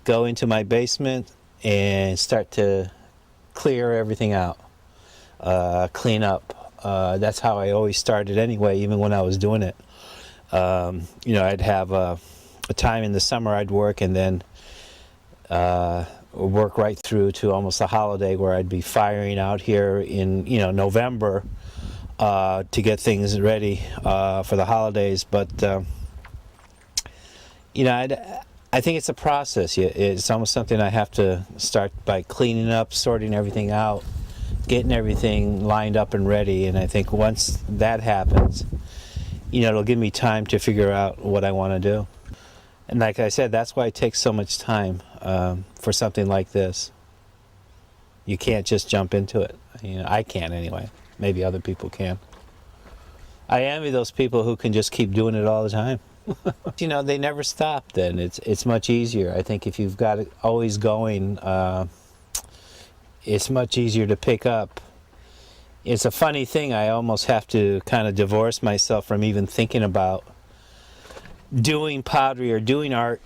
go into my basement and start to clear everything out, clean up. That's how I always started anyway, even when I was doing it. You know, I'd have a time in the summer I'd work, and then work right through to almost a holiday where I'd be firing out here in, you know, November to get things ready for the holidays. But you know, I think it's a process. It's almost something I have to start by cleaning up, sorting everything out, getting everything lined up and ready. And I think once that happens, you know, it'll give me time to figure out what I want to do. And like I said, that's why it takes so much time for something like this. You can't just jump into it. You know, I can't anyway. Maybe other people can. I envy those people who can just keep doing it all the time. You know, they never stop then. It's much easier. I think if you've got it always going, it's much easier to pick up. It's a funny thing, I almost have to kind of divorce myself from even thinking about doing pottery or doing art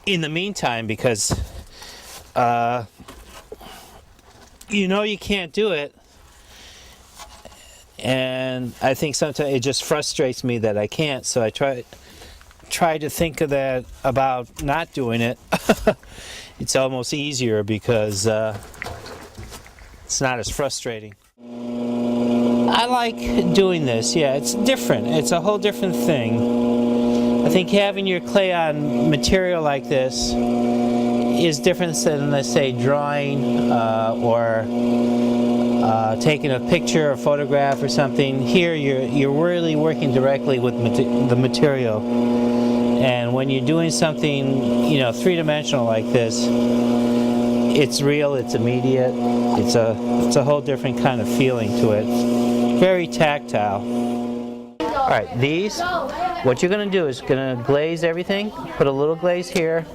in the meantime, because you know you can't do it. And I think sometimes it just frustrates me that I can't, so I try to think of that about not doing it. It's almost easier because it's not as frustrating. I like doing this, yeah, it's different. It's a whole different thing. I think having your clay on material like this is different than, let's say, drawing or taking a picture or photograph or something. Here you're really working directly with the material, and when you're doing something, you know, three-dimensional like this, it's real, it's immediate, it's a whole different kind of feeling to it. Very tactile. All right, these, what you're going to do is going to glaze everything, put a little glaze here,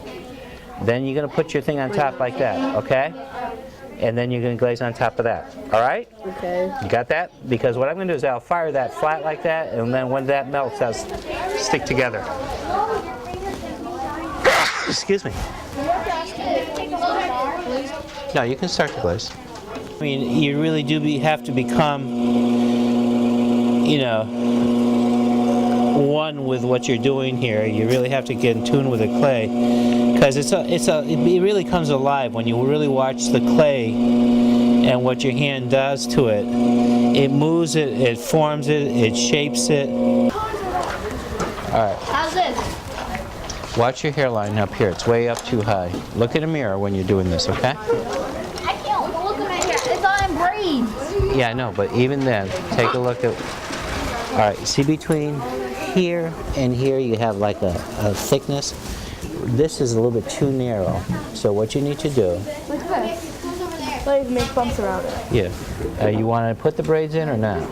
then you're going to put your thing on top like that, okay? And then you're going to glaze on top of that. All right? Okay. You got that? Because what I'm going to do is I'll fire that flat like that, and then when that melts, I'll stick together. Excuse me. No, you can start the glaze. I mean, you really do have to become, you know, one with what you're doing here. You really have to get in tune with the clay, because it really comes alive when you really watch the clay and what your hand does to it. It moves it, it forms it, it shapes it. All right. How's this? Watch your hairline up here. It's way up too high. Look in a mirror when you're doing this, okay? I can't look at my hair. It's all in braids. Yeah, I know, but even then, take a look at... All right, see between here and here you have like a thickness. This is a little bit too narrow. So what you need to do... Like this. Like make bumps around it. Yeah. You want to put the braids in or not?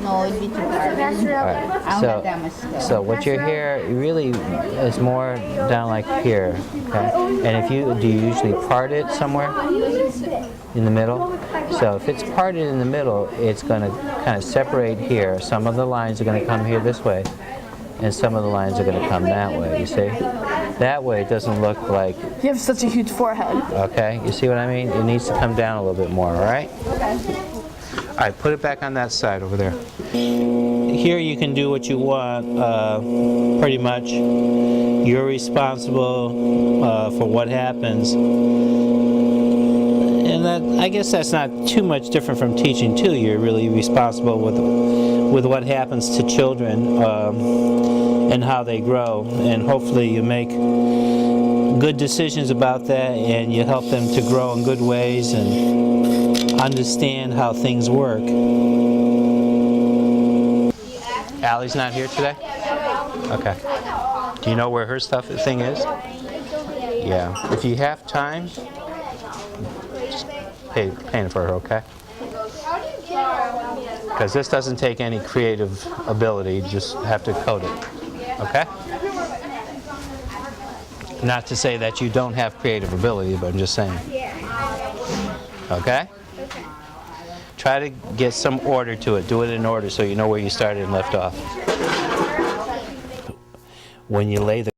No, it'd be too hard. All right. I don't have that much skill. So what your hair really is more down like here, okay? And if do you usually part it somewhere in the middle? So if it's parted in the middle, it's going to kind of separate here. Some of the lines are going to come here this way, and some of the lines are going to come that way, you see? That way it doesn't look like... You have such a huge forehead. Okay, you see what I mean? It needs to come down a little bit more, all right? Okay. All right, put it back on that side over there. Here you can do what you want, pretty much. You're responsible for what happens. And that, I guess that's not too much different from teaching too. You're really responsible with what happens to children and how they grow. And hopefully you make good decisions about that, and you help them to grow in good ways and understand how things work. Allie's not here today? Okay. Do you know where her thing is? Yeah. If you have time, just paint for her, okay? Because this doesn't take any creative ability, you just have to coat it, okay? Not to say that you don't have creative ability, but I'm just saying. Okay? Try to get some order to it. Do it in order so you know where you started and left off. When you lay the